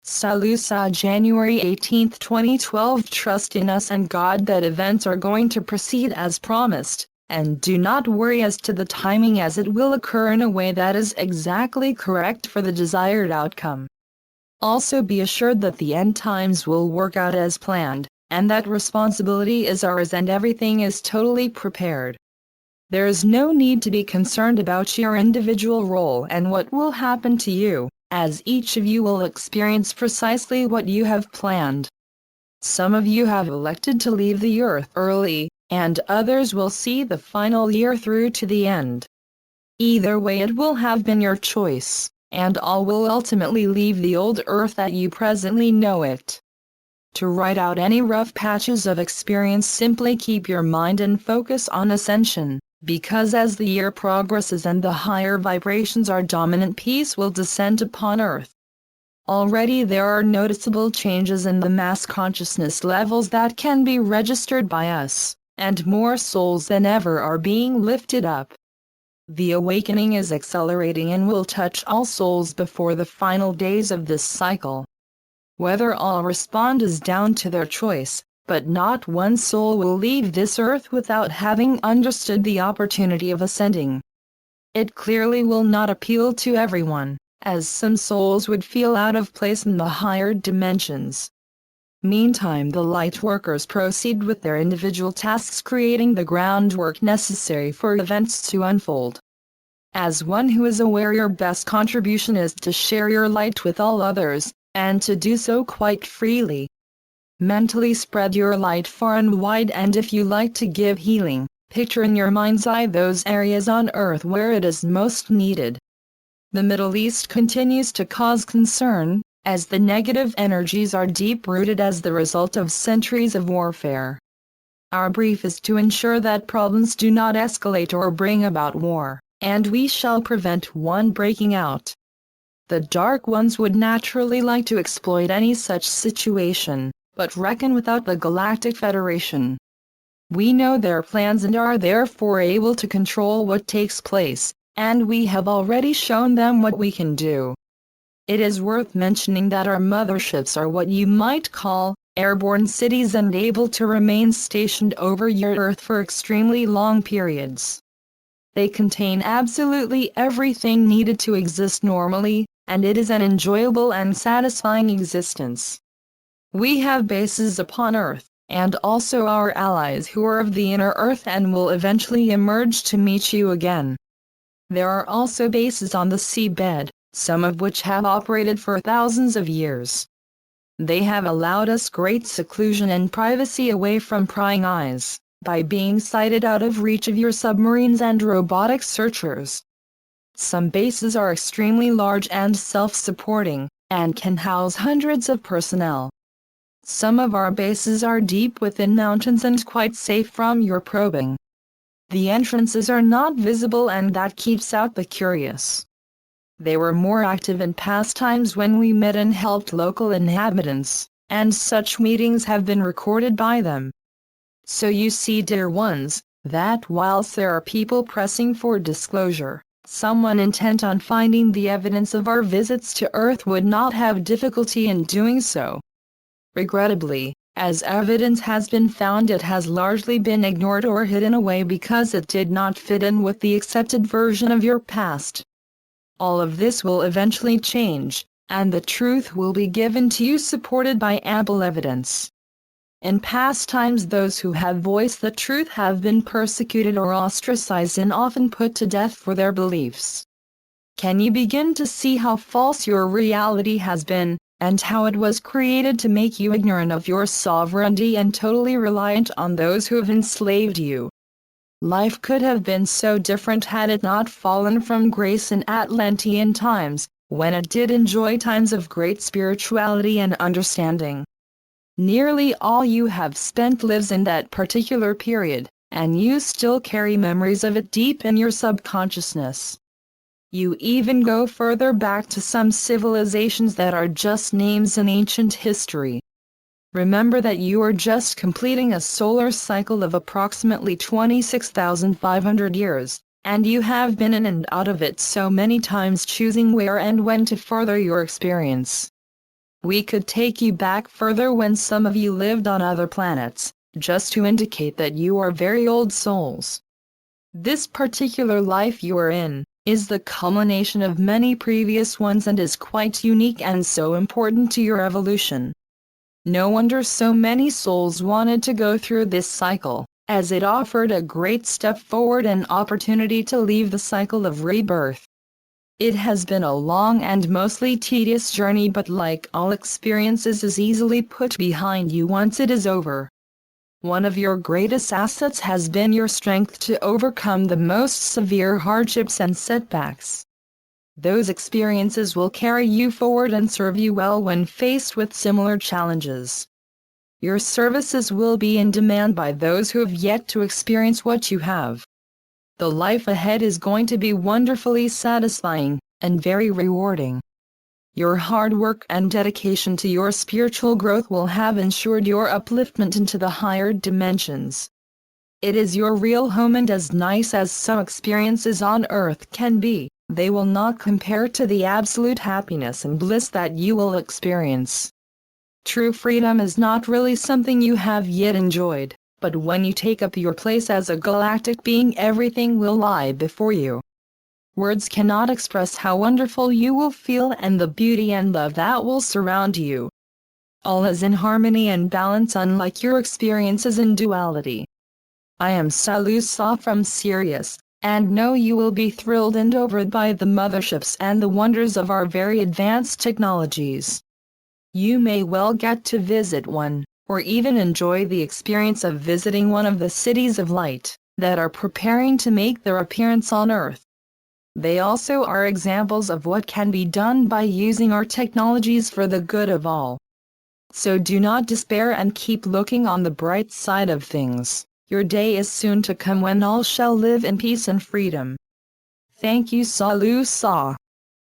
SaLuSa January 18, 2012. Trust in us and God that events are going to proceed as promised, and do not worry as to the timing, as it will occur in a way that is exactly correct for the desired outcome. Also be assured that the end times will work out as planned, and that responsibility is ours and everything is totally prepared. There is no need to be concerned about your individual role and what will happen to you, as each of you will experience precisely what you have planned. Some of you have elected to leave the earth early, and others will see the final year through to the end. Either way, it will have been your choice, and all will ultimately leave the old earth that you presently know it. To write out any rough patches of experience, simply keep your mind and focus on ascension, because as the year progresses and the higher vibrations are dominant, peace will descend upon earth. Already there are noticeable changes in the mass consciousness levels that can be registered by us, and more souls than ever are being lifted up. The awakening is accelerating and will touch all souls before the final days of this cycle. Whether all respond is down to their choice, but not one soul will leave this earth without having understood the opportunity of ascending. It clearly will not appeal to everyone, as some souls would feel out of place in the higher dimensions. Meantime, the light workers proceed with their individual tasks, creating the groundwork necessary for events to unfold. As one who is aware, your best contribution is to share your light with all others, and to do so quite freely. Mentally spread your light far and wide, and if you like to give healing, picture in your mind's eye those areas on earth where it is most needed. The Middle East continues to cause concern, as the negative energies are deep-rooted as the result of centuries of warfare. Our brief is to ensure that problems do not escalate or bring about war, and we shall prevent one breaking out. The Dark Ones would naturally like to exploit any such situation, but reckon without the Galactic Federation. We know their plans and are therefore able to control what takes place, and we have already shown them what we can do. It is worth mentioning that our motherships are what you might call airborne cities and able to remain stationed over your Earth for extremely long periods. They contain absolutely everything needed to exist normally, and it is an enjoyable and satisfying existence. We have bases upon Earth, and also our allies who are of the inner Earth and will eventually emerge to meet you again. There are also bases on the seabed, some of which have operated for thousands of years. They have allowed us great seclusion and privacy away from prying eyes, by being sighted out of reach of your submarines and robotic searchers. Some bases are extremely large and self-supporting, and can house hundreds of personnel. Some of our bases are deep within mountains and quite safe from your probing. The entrances are not visible, and that keeps out the curious. They were more active in past times when we met and helped local inhabitants, and such meetings have been recorded by them. So you see, dear ones, that whilst there are people pressing for disclosure, someone intent on finding the evidence of our visits to Earth would not have difficulty in doing so. Regrettably, as evidence has been found, it has largely been ignored or hidden away because it did not fit in with the accepted version of your past. All of this will eventually change, and the truth will be given to you supported by ample evidence. In past times, those who have voiced the truth have been persecuted or ostracized and often put to death for their beliefs. Can you begin to see how false your reality has been, and how it was created to make you ignorant of your sovereignty and totally reliant on those who have enslaved you? Life could have been so different had it not fallen from grace in Atlantean times, when it did enjoy times of great spirituality and understanding. Nearly all you have spent lives in that particular period, and you still carry memories of it deep in your subconsciousness. You even go further back to some civilizations that are just names in ancient history. Remember that you are just completing a solar cycle of approximately 26,500 years, and you have been in and out of it so many times, choosing where and when to further your experience. We could take you back further when some of you lived on other planets, just to indicate that you are very old souls. This particular life you are in is the culmination of many previous ones and is quite unique and so important to your evolution. No wonder so many souls wanted to go through this cycle, as it offered a great step forward and opportunity to leave the cycle of rebirth. It has been a long and mostly tedious journey, but like all experiences is easily put behind you once it is over. One of your greatest assets has been your strength to overcome the most severe hardships and setbacks. Those experiences will carry you forward and serve you well when faced with similar challenges. Your services will be in demand by those who have yet to experience what you have. The life ahead is going to be wonderfully satisfying and very rewarding. Your hard work and dedication to your spiritual growth will have ensured your upliftment into the higher dimensions. It is your real home, and as nice as some experiences on Earth can be, they will not compare to the absolute happiness and bliss that you will experience. True freedom is not really something you have yet enjoyed, but when you take up your place as a galactic being, everything will lie before you. Words cannot express how wonderful you will feel and the beauty and love that will surround you. All is in harmony and balance, unlike your experiences in duality. I am SaLuSa from Sirius, and know you will be thrilled and overawed by the motherships and the wonders of our very advanced technologies. You may well get to visit one, or even enjoy the experience of visiting one of the cities of light that are preparing to make their appearance on Earth. They also are examples of what can be done by using our technologies for the good of all. So do not despair and keep looking on the bright side of things. Your day is soon to come when all shall live in peace and freedom. Thank you, SaLuSa.